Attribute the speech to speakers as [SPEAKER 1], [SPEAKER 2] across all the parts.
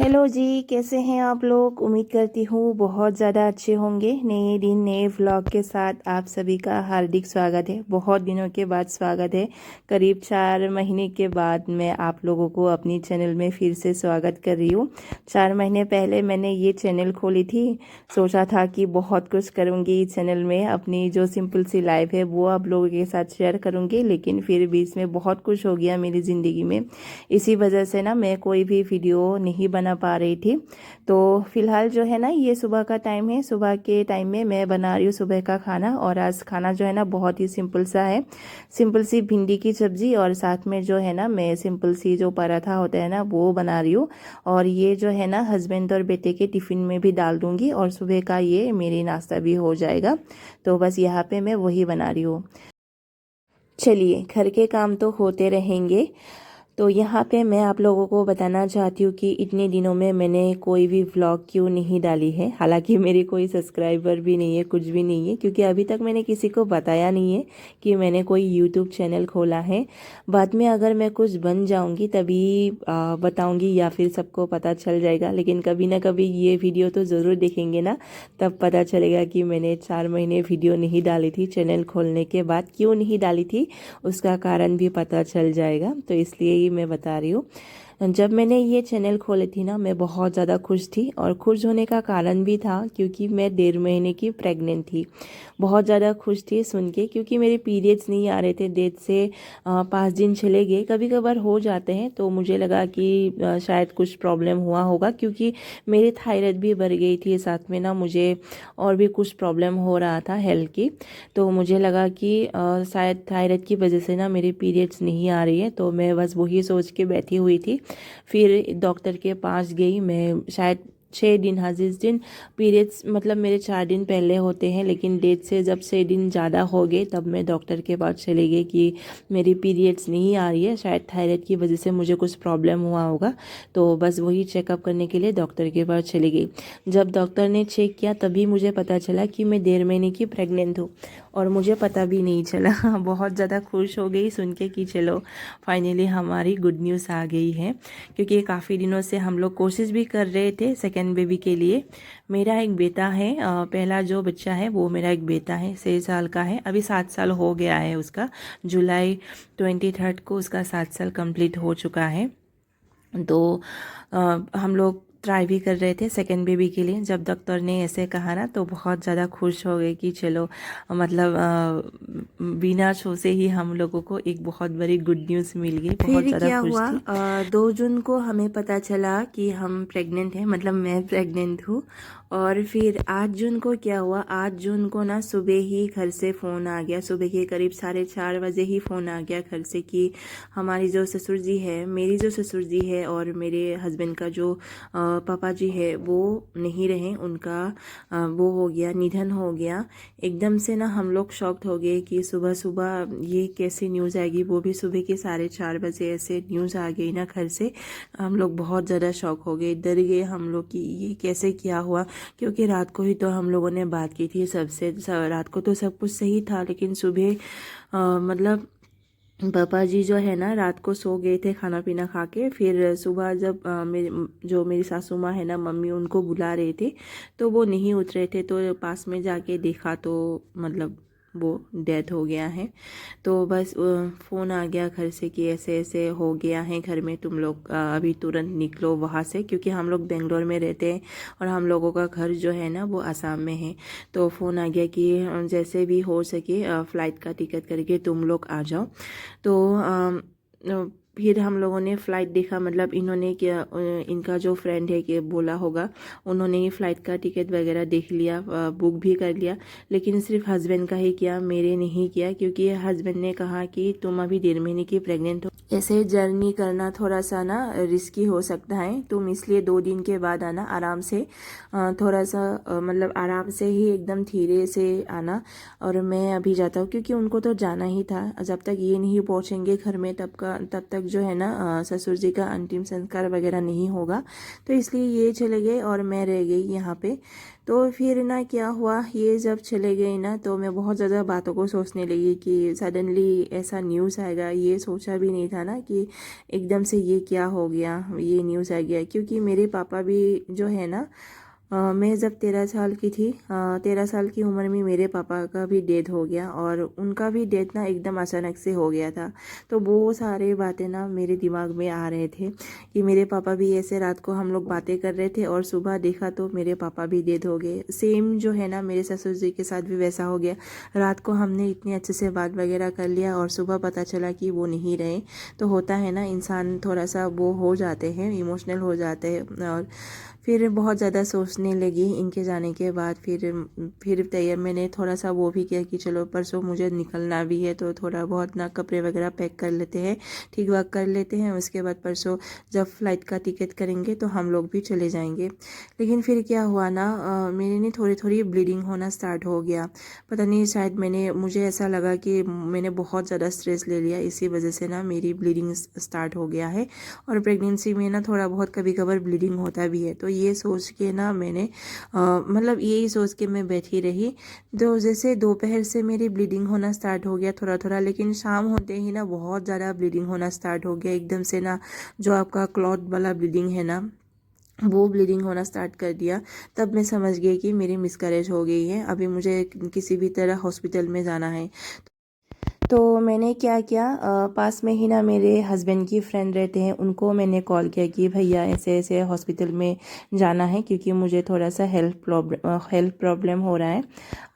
[SPEAKER 1] Hello जी, कैसे हैं आप लोग। उम्मीद करती हूँ बहुत ज़्यादा अच्छे होंगे। नए दिन नए व्लॉग के साथ आप सभी का हार्दिक स्वागत है। बहुत दिनों के बाद स्वागत है। करीब 4 महीने के बाद मैं आप लोगों को अपनी चैनल में फिर से स्वागत कर रही हूँ। 4 महीने पहले मैंने ये चैनल खोली थी। सोचा था कि बहुत कुछ करूँगी चैनल में, अपनी जो सिंपल सी लाइफ है वो आप लोगों के साथ शेयर करूँगी, लेकिन फिर बीच में बहुत कुछ हो गया मेरी ज़िंदगी में। इसी वजह से ना मैं कोई भी वीडियो नहीं बना पा रही थी। तो फिलहाल जो है ना, ये सुबह का टाइम है। सुबह के टाइम में मैं बना रही हूँ सुबह का खाना, और आज खाना जो है ना बहुत ही सिंपल सा है। सिंपल सी भिंडी की सब्जी, और साथ में जो है ना मैं सिंपल सी जो पराठा होता है ना वो बना रही हूँ। और ये जो है ना हस्बैंड और बेटे के टिफ़िन में भी डाल दूंगी, और सुबह का ये मेरी नाश्ता भी हो जाएगा। तो बस यहाँ पे मैं वही बना रही हूँ। चलिए, घर के काम तो होते रहेंगे। तो यहाँ पे मैं आप लोगों को बताना चाहती हूँ कि इतने दिनों में मैंने कोई भी व्लॉग क्यों नहीं डाली है। हालांकि मेरी कोई सब्सक्राइबर भी नहीं है, कुछ भी नहीं है, क्योंकि अभी तक मैंने किसी को बताया नहीं है कि मैंने कोई यूट्यूब चैनल खोला है। बाद में अगर मैं कुछ बन जाऊँगी तभी बताऊँगी, या फिर सबको पता चल जाएगा। लेकिन कभी ना कभी ये वीडियो तो ज़रूर देखेंगे ना, तब पता चलेगा कि मैंने 4 महीने वीडियो नहीं डाली थी। चैनल खोलने के बाद क्यों नहीं डाली थी उसका कारण भी पता चल जाएगा, तो इसलिए ही मैं बता रही हूँ। जब मैंने ये चैनल खोली थी ना, मैं बहुत ज़्यादा खुश थी, और खुश होने का कारण भी था क्योंकि मैं 1.5 महीने की प्रेग्नेंट थी। बहुत ज़्यादा खुश थी सुन के, क्योंकि मेरे पीरियड्स नहीं आ रहे थे। 1.5 से 5 दिन चले गए, कभी कभार हो जाते हैं। तो मुझे लगा कि शायद कुछ प्रॉब्लम हुआ होगा, क्योंकि मेरी थायराइड भी बढ़ गई थी। साथ में ना मुझे और भी कुछ प्रॉब्लम हो रहा था हेल्थ की। तो मुझे लगा कि शायद थायराइड की वजह से ना मेरे पीरियड्स नहीं आ रही है। तो मैं बस वही सोच के बैठी हुई थी। फिर डॉक्टर के पास गई मैं। शायद 6 दिन, हाँ जिस दिन पीरियड्स मतलब मेरे 4 दिन पहले होते हैं, लेकिन डेट से जब 6 दिन ज़्यादा हो गए तब मैं डॉक्टर के पास चली गई कि मेरी पीरियड्स नहीं आ रही है, शायद थायराइड की वजह से मुझे कुछ प्रॉब्लम हुआ होगा। तो बस वही चेकअप करने के लिए डॉक्टर के पास चली गई। जब डॉक्टर ने चेक किया तभी मुझे पता चला कि मैं 1.5 महीने की प्रेग्नेंट हूँ, और मुझे पता भी नहीं चला। बहुत ज़्यादा खुश हो गई सुन के कि चलो फाइनली हमारी गुड न्यूज़ आ गई है। क्योंकि काफ़ी दिनों से हम लोग कोशिश भी कर रहे थे सेकेंड बेबी के लिए। मेरा एक बेटा है, पहला जो बच्चा है वो मेरा एक बेटा है, 6 साल का है। अभी 7 साल हो गया है उसका। जुलाई 23 को उसका 7 साल कंप्लीट हो चुका है। तो हम लोग ट्राई भी कर रहे थे सेकेंड बेबी के लिए। जब डॉक्टर ने ऐसे कहा ना तो बहुत ज़्यादा खुश हो गए कि चलो मतलब बिना सोचे ही हम लोगों को एक बहुत बड़ी गुड न्यूज़ मिल गई। बहुत ज़्यादा खुश थी। 2 जून को हमें पता चला कि हम प्रेग्नेंट हैं, मतलब मैं प्रेग्नेंट हूँ। और फिर 8 जून को क्या हुआ, 8 जून को ना सुबह ही घर से फ़ोन आ गया। सुबह के करीब 4:30 बजे ही फ़ोन आ गया घर से कि हमारी जो ससुर जी है, मेरी जो ससुर जी है और मेरे हस्बैंड का जो पापा जी है वो नहीं रहे। उनका वो हो गया, निधन हो गया। एकदम से ना हम लोग शॉक्ड हो गए कि सुबह सुबह ये कैसी न्यूज़ आएगी, वो भी सुबह के 4:30 बजे ऐसे न्यूज़ आ गई ना घर से। हम लोग बहुत ज़्यादा शॉक हो गए, डर गए हम लोग कि ये कैसे क्या हुआ। क्योंकि रात को ही तो हम लोगों ने बात की थी सबसे। रात को तो सब कुछ सही था, लेकिन सुबह मतलब पापा जी जो है ना रात को सो गए थे खाना पीना खा के। फिर सुबह जब मेरी सासू माँ है ना, मम्मी उनको बुला रहे थे तो वो नहीं उठ रहे थे। तो पास में जाके देखा तो मतलब वो डेथ हो गया है। तो बस फ़ोन आ गया घर से कि ऐसे ऐसे हो गया है घर में, तुम लोग अभी तुरंत निकलो वहाँ से। क्योंकि हम लोग बेंगलोर में रहते हैं और हम लोगों का घर जो है ना वो आसाम में है। तो फ़ोन आ गया कि जैसे भी हो सके फ़्लाइट का टिकट करके तुम लोग आ जाओ। तो फिर हम लोगों ने फ़्लाइट देखा। मतलब इन्होंने क्या, इनका जो फ्रेंड है कि बोला होगा, उन्होंने ही फ़्लाइट का टिकट वगैरह देख लिया, बुक भी कर लिया। लेकिन सिर्फ हस्बैंड का ही किया, मेरे नहीं किया। क्योंकि हस्बैंड ने कहा कि तुम अभी 1.5 महीने की प्रेग्नेंट हो, ऐसे जर्नी करना थोड़ा सा ना रिस्की हो सकता है। तुम इसलिए 2 दिन के बाद आना, आराम से थोड़ा सा मतलब आराम से ही एकदम धीरे से आना। और मैं अभी जाता हूँ, क्योंकि उनको तो जाना ही था। जब तक ये नहीं पहुँचेंगे घर में तब तक तक जो है ना ससुर जी का अंतिम संस्कार वगैरह नहीं होगा, तो इसलिए ये चले गए और मैं रह गई यहाँ पे। तो फिर ना क्या हुआ, ये जब चले गए ना तो मैं बहुत ज़्यादा बातों को सोचने लगी कि सडनली ऐसा न्यूज़ आएगा, ये सोचा भी नहीं था ना कि एकदम से ये क्या हो गया, ये न्यूज़ आ गया। क्योंकि मेरे पापा भी जो है ना मैं जब 13 साल की थी, 13 साल की उम्र में मेरे पापा का भी डेथ हो गया, और उनका भी डेथ ना एकदम अचानक से हो गया था। तो वो सारे बातें ना मेरे दिमाग में आ रहे थे कि मेरे पापा भी ऐसे, रात को हम लोग बातें कर रहे थे और सुबह देखा तो मेरे पापा भी डेथ हो गए। सेम जो है ना मेरे ससुर जी के साथ भी वैसा हो गया। रात को हमने इतने अच्छे से बात वगैरह कर लिया और सुबह पता चला कि वो नहीं रहे। तो होता है ना, इंसान थोड़ा सा वो हो जाते हैं, इमोशनल हो जाते हैं। और फिर बहुत ज़्यादा सोचने लगी इनके जाने के बाद। फिर तैयार मैंने थोड़ा सा वो भी किया कि चलो परसों मुझे निकलना भी है, तो थोड़ा बहुत ना कपड़े वगैरह पैक कर लेते हैं, ठीक वाक कर लेते हैं। उसके बाद परसों जब फ़्लाइट का टिकट करेंगे तो हम लोग भी चले जाएंगे। लेकिन फिर क्या हुआ ना, मेरे ने थोड़ी थोड़ी ब्लीडिंग होना स्टार्ट हो गया। पता नहीं, शायद मुझे ऐसा लगा कि मैंने बहुत ज़्यादा स्ट्रेस ले लिया, इसी वजह से ना मेरी ब्लीडिंग स्टार्ट हो गया है। और प्रेगनेंसी में ना थोड़ा बहुत कभी कभार ब्लीडिंग होता भी है। तो ये सोच के ना मैंने मतलब यही सोच के मैं बैठी रही। तो जैसे दोपहर से मेरी ब्लीडिंग होना स्टार्ट हो गया थोड़ा थोड़ा, लेकिन शाम होते ही ना बहुत ज़्यादा ब्लीडिंग होना स्टार्ट हो गया एकदम से ना। जो आपका क्लॉट वाला ब्लीडिंग है ना, वो ब्लीडिंग होना स्टार्ट कर दिया। तब मैं समझ गई कि मेरी मिसकैरेज हो गई है, अभी मुझे किसी भी तरह हॉस्पिटल में जाना है। तो मैंने क्या किया, पास में ही ना मेरे हस्बैंड की फ्रेंड रहते हैं, उनको मैंने कॉल किया कि भैया ऐसे ऐसे हॉस्पिटल में जाना है, क्योंकि मुझे थोड़ा सा हेल्थ प्रॉब्लम हो रहा है,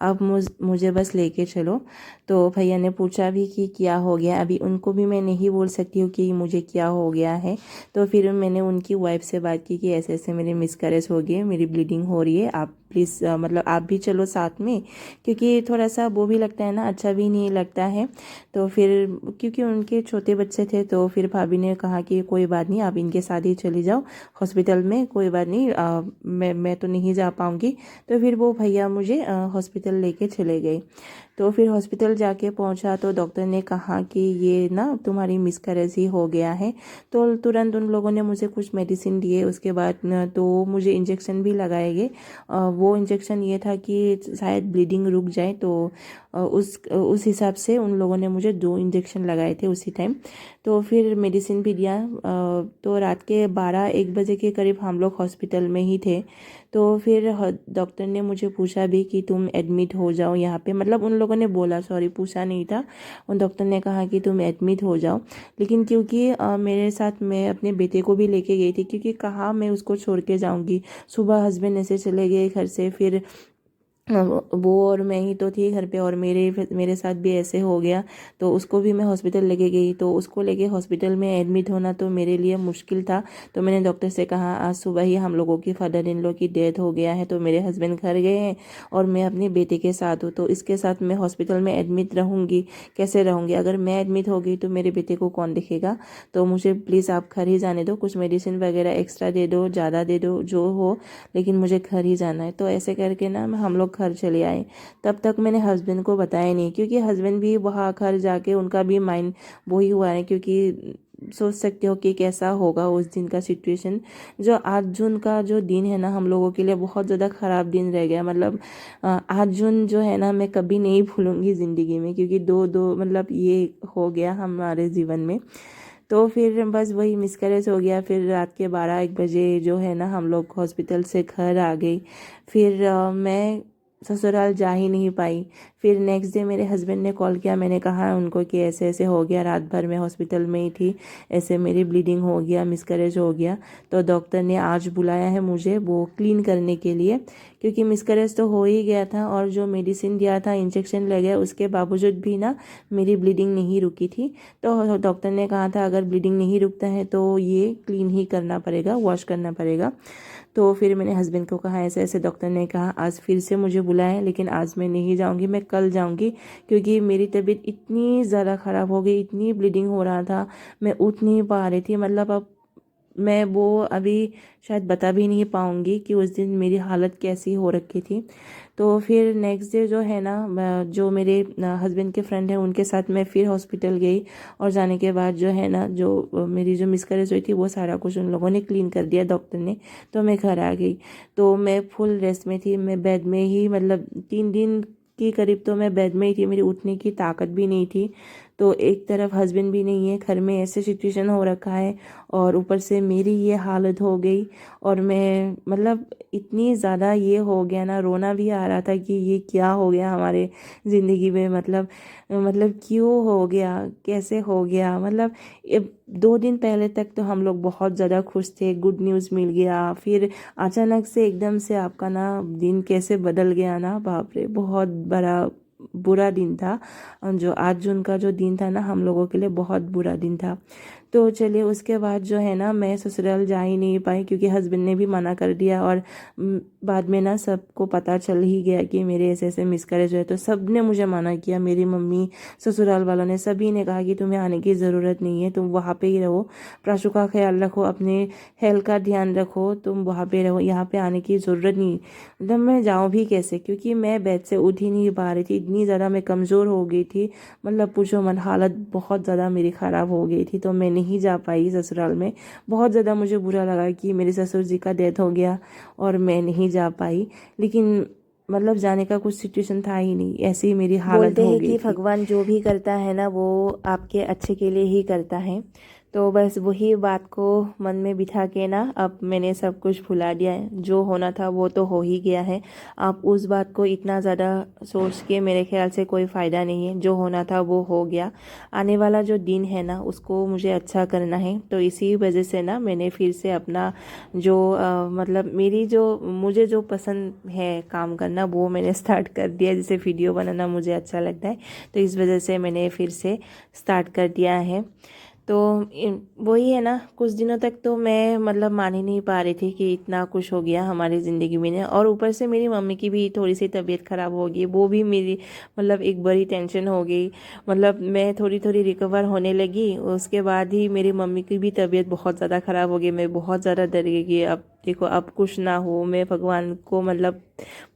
[SPEAKER 1] अब मुझे बस लेके चलो। तो भैया ने पूछा भी कि क्या हो गया। अभी उनको भी मैं नहीं बोल सकती हूँ कि मुझे क्या हो गया है। तो फिर मैंने उनकी वाइफ से बात की कि ऐसे ऐसे मेरी मिसकैरेज हो गई है, मेरी ब्लीडिंग हो रही है, आप प्लीज़ मतलब आप भी चलो साथ में, क्योंकि थोड़ा सा वो भी लगता है ना, अच्छा भी नहीं लगता है। तो फिर क्योंकि उनके छोटे बच्चे थे, तो फिर भाभी ने कहा कि कोई बात नहीं, आप इनके साथ ही चली जाओ हॉस्पिटल में, कोई बात नहीं, मैं तो नहीं जा पाऊँगी। तो फिर वो भैया मुझे हॉस्पिटल लेके चले गए। तो फिर हॉस्पिटल जाके पहुंचा तो डॉक्टर ने कहा कि ये ना तुम्हारी मिसकैरेज ही हो गया है। तो तुरंत उन लोगों ने मुझे कुछ मेडिसिन दिए। उसके बाद न तो मुझे इंजेक्शन भी लगाए गए। वो इंजेक्शन ये था कि शायद ब्लीडिंग रुक जाए, तो उस हिसाब से उन लोगों ने मुझे 2 इंजेक्शन लगाए थे उसी टाइम। तो फिर मेडिसिन भी दिया। तो रात के 12-1 बजे के करीब हम लोग हॉस्पिटल में ही थे। तो फिर डॉक्टर ने मुझे पूछा भी कि तुम एडमिट हो जाओ यहाँ पे, मतलब उन लोगों ने बोला, सॉरी पूछा नहीं था, उन डॉक्टर ने कहा कि तुम एडमिट हो जाओ। लेकिन क्योंकि मेरे साथ मैं अपने बेटे को भी लेके गई थी, क्योंकि कहाँ मैं उसको छोड़ के जाऊँगी। सुबह हस्बैंड ऐसे चले गए घर से, फिर वो और मैं ही तो थी घर पे, और मेरे साथ भी ऐसे हो गया। तो उसको भी मैं हॉस्पिटल लेके गई, तो उसको लेके हॉस्पिटल में एडमिट होना तो मेरे लिए मुश्किल था। तो मैंने डॉक्टर से कहा आज सुबह ही हम लोगों की फादर इन लॉ की डेथ हो गया है, तो मेरे हस्बैंड घर गए हैं और मैं अपने बेटे के साथ हूँ, तो इसके साथ मैं हॉस्पिटल में एडमिट रहूँगी, कैसे रहूँगी? अगर मैं एडमिट हो गई तो मेरे बेटे को कौन देखेगा? तो मुझे प्लीज़ आप घर ही जाने दो, कुछ मेडिसिन वगैरह एक्स्ट्रा दे दो, ज़्यादा दे दो, जो हो, लेकिन मुझे घर ही जाना है। तो ऐसे करके ना हम लोग घर चले आए। तब तक मैंने हस्बैंड को बताया नहीं, क्योंकि हस्बैंड भी वहाँ घर जाके उनका भी माइंड वही हुआ है, क्योंकि सोच सकते हो कि कैसा होगा उस दिन का सिचुएशन। जो 8 जून का जो दिन है ना, हम लोगों के लिए बहुत ज़्यादा ख़राब दिन रह गया। मतलब 8 जून जो है ना, मैं कभी नहीं भूलूंगी ज़िंदगी में, क्योंकि दो मतलब ये हो गया हमारे जीवन में। तो फिर बस वही मिसकैरेज हो गया। फिर रात के 12-1 बजे जो है ना, हम लोग हॉस्पिटल से घर आ गई। फिर मैं ससुराल जा ही नहीं पाई। फिर नेक्स्ट डे मेरे हस्बैंड ने कॉल किया, मैंने कहा उनको कि ऐसे ऐसे हो गया, रात भर मैं हॉस्पिटल में ही थी, ऐसे मेरी ब्लीडिंग हो गया, मिसकैरेज हो गया। तो डॉक्टर ने आज बुलाया है मुझे वो क्लीन करने के लिए, क्योंकि मिसकैरेज तो हो ही गया था, और जो मेडिसिन दिया था, इंजेक्शन लगे, उसके बावजूद भी ना मेरी ब्लीडिंग नहीं रुकी थी। तो डॉक्टर ने कहा था अगर ब्लीडिंग नहीं रुकता है तो ये क्लीन ही करना पड़ेगा, वॉश करना पड़ेगा। तो फिर मैंने हस्बैंड को कहा ऐसे ऐसे डॉक्टर ने कहा, आज फिर से मुझे बुलाया है, लेकिन आज मैं नहीं जाऊंगी, मैं कल जाऊंगी, क्योंकि मेरी तबीयत इतनी ज़्यादा ख़राब हो गई, इतनी ब्लीडिंग हो रहा था, मैं उठ नहीं पा रही थी। मतलब अब मैं वो अभी शायद बता भी नहीं पाऊँगी कि उस दिन मेरी हालत कैसी हो रखी थी। तो फिर नेक्स्ट डे जो है ना, जो मेरे हस्बैंड के फ्रेंड हैं उनके साथ मैं फिर हॉस्पिटल गई। और जाने के बाद जो है ना, जो मेरी जो मिसकैरेज हुई थी वो सारा कुछ उन लोगों ने क्लीन कर दिया, डॉक्टर ने। तो मैं घर आ गई। तो मैं फुल रेस्ट में थी, मैं बेड में ही, मतलब 3 दिन के करीब तो मैं बेड में ही थी, मेरी उठने की ताकत भी नहीं थी। तो एक तरफ हस्बैंड भी नहीं है घर में, ऐसे सिचुएशन हो रखा है, और ऊपर से मेरी ये हालत हो गई। और मैं मतलब इतनी ज़्यादा ये हो गया ना, रोना भी आ रहा था कि ये क्या हो गया हमारे ज़िंदगी में, मतलब क्यों हो गया, कैसे हो गया। मतलब 2 दिन पहले तक तो हम लोग बहुत ज़्यादा खुश थे, गुड न्यूज़ मिल गया, फिर अचानक से एकदम से आपका ना दिन कैसे बदल गया ना, बाप रे, बहुत बड़ा बुरा दिन था। जो 8 जून का जो दिन था ना, हम लोगों के लिए बहुत बुरा दिन था। तो चलिए, उसके बाद जो है ना, मैं ससुराल जा ही नहीं पाई क्योंकि हस्बैंड ने भी मना कर दिया। और बाद में ना सबको पता चल ही गया कि मेरे ऐसे ऐसे मिसकैरेज हुए, तो सब ने मुझे मना किया। मेरी मम्मी, ससुराल वालों ने, सभी ने कहा कि तुम्हें आने की ज़रूरत नहीं है, तुम वहाँ पे ही रहो, प्राशु का ख्याल रखो, अपने हेल्थ का ध्यान रखो, तुम वहाँ पे रहो, यहाँ पे आने की ज़रूरत नहीं। मतलब मैं जाऊँ भी कैसे, क्योंकि मैं बेड से उठ ही नहीं पा रही थी, इतनी ज़्यादा मैं कमज़ोर हो गई थी। मतलब पूछो मत, हालत बहुत ज़्यादा मेरी ख़राब हो गई थी। तो मैं नहीं जा पाई ससुराल में। बहुत ज़्यादा मुझे बुरा लगा कि मेरे ससुर जी का डेथ हो गया और मैं नहीं जा पाई। लेकिन मतलब जाने का कुछ सिचुएशन था ही नहीं, ऐसी ही मेरी हालत
[SPEAKER 2] बोलते
[SPEAKER 1] हो
[SPEAKER 2] हैं
[SPEAKER 1] गई
[SPEAKER 2] कि
[SPEAKER 1] थी।
[SPEAKER 2] भगवान जो भी करता है ना वो आपके अच्छे के लिए ही करता है। तो बस वही बात को मन में बिठा के ना अब मैंने सब कुछ भुला दिया है। जो होना था वो तो हो ही गया है। आप उस बात को इतना ज़्यादा सोच के मेरे ख्याल से कोई फ़ायदा नहीं है। जो होना था वो हो गया। आने वाला जो दिन है ना उसको मुझे अच्छा करना है। तो इसी वजह से ना मैंने फिर से अपना जो मतलब मेरी जो मुझे जो पसंद है काम करना वो मैंने स्टार्ट कर दिया। जैसे वीडियो बनाना मुझे अच्छा लगता है, तो इस वजह से मैंने फिर से स्टार्ट कर दिया है। तो वही है ना, कुछ दिनों तक तो मैं मतलब मान ही नहीं पा रही थी कि इतना कुछ हो गया हमारी ज़िंदगी में। और ऊपर से मेरी मम्मी की भी थोड़ी सी तबीयत ख़राब हो गई, वो भी मेरी मतलब एक बड़ी टेंशन हो गई। मतलब मैं थोड़ी थोड़ी रिकवर होने लगी, उसके बाद ही मेरी मम्मी की भी तबीयत बहुत ज़्यादा ख़राब हो गई। मैं बहुत ज़्यादा डर गई कि अब देखो अब कुछ ना हो। मैं भगवान को मतलब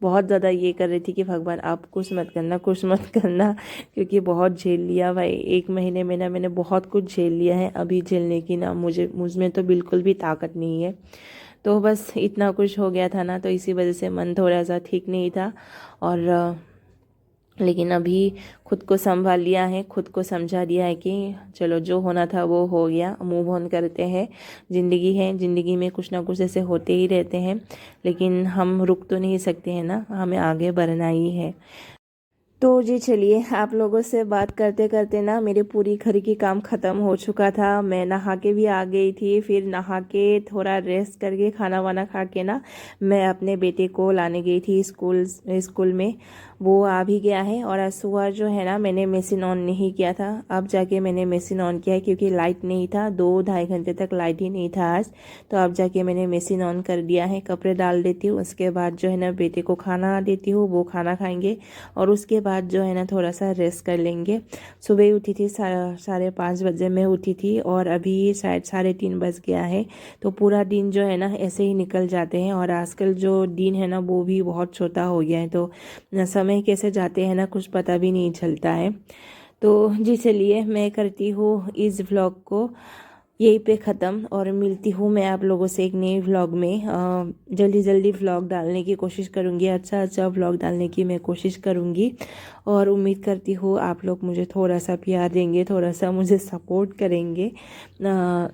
[SPEAKER 2] बहुत ज़्यादा ये कर रही थी कि भगवान आप कुछ मत करना, कुछ मत करना, क्योंकि बहुत झेल लिया भाई। 1 महीने में ना मैंने बहुत कुछ झेल लिया है। अभी झेलने की ना मुझ में तो बिल्कुल भी ताकत नहीं है। तो बस इतना कुछ हो गया था ना, तो इसी वजह से मन थोड़ा सा ठीक नहीं था। और लेकिन अभी खुद को संभाल लिया है, खुद को समझा दिया है कि चलो जो होना था वो हो गया, मूव ऑन करते हैं। ज़िंदगी है, ज़िंदगी में कुछ ना कुछ ऐसे होते ही रहते हैं, लेकिन हम रुक तो नहीं सकते हैं ना, हमें आगे बढ़ना ही है। तो जी चलिए, आप लोगों से बात करते करते ना मेरे पूरी घर की काम ख़त्म हो चुका था। मैं नहा के भी आ गई थी। फिर नहा के थोड़ा रेस्ट करके खाना वाना खा के ना मैं अपने बेटे को लाने गई थी स्कूल में। वो आ भी गया है। और आज सुबह जो है ना मैंने मशीन ऑन नहीं किया था, अब जाके मैंने मशीन ऑन किया है क्योंकि लाइट नहीं था। 2-2.5 घंटे तक लाइट ही नहीं था आज। तो अब जाके मैंने मशीन ऑन कर दिया है। कपड़े डाल देती हूँ, उसके बाद जो है ना बेटे को खाना देती हूँ, वो खाना खाएंगे। और उसके बाद जो है ना थोड़ा सा रेस्ट कर लेंगे। सुबह ही उठी थी, 5:30 बजे मैं उठी थी और अभी शायद 3:30 बज गया है। तो पूरा दिन जो है ना ऐसे ही निकल जाते हैं। और आजकल जो दिन है ना वो भी बहुत छोटा हो गया है, तो समय कैसे जाते हैं ना कुछ पता भी नहीं चलता है। तो जी चलिए, मैं करती हूँ इस व्लॉग को यहीं पे ख़त्म और मिलती हूँ मैं आप लोगों से एक नए व्लॉग में। जल्दी जल्दी व्लॉग डालने की कोशिश करूँगी, अच्छा अच्छा व्लॉग डालने की मैं कोशिश करूँगी। और उम्मीद करती हूँ आप लोग मुझे थोड़ा सा प्यार देंगे, थोड़ा सा मुझे सपोर्ट करेंगे।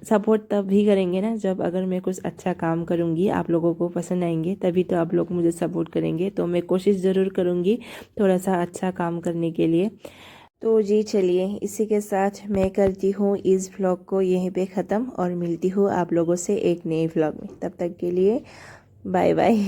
[SPEAKER 2] सपोर्ट तब भी करेंगे ना जब अगर मैं कुछ अच्छा काम करूँगी, आप लोगों को पसंद आएंगे, तभी तो आप लोग मुझे सपोर्ट करेंगे। तो मैं कोशिश ज़रूर करूँगी थोड़ा सा अच्छा काम करने के लिए। तो जी चलिए, इसी के साथ मैं करती हूँ इस व्लॉग को यहीं पे ख़त्म और मिलती हूँ आप लोगों से एक नए व्लॉग में। तब तक के लिए बाय बाय।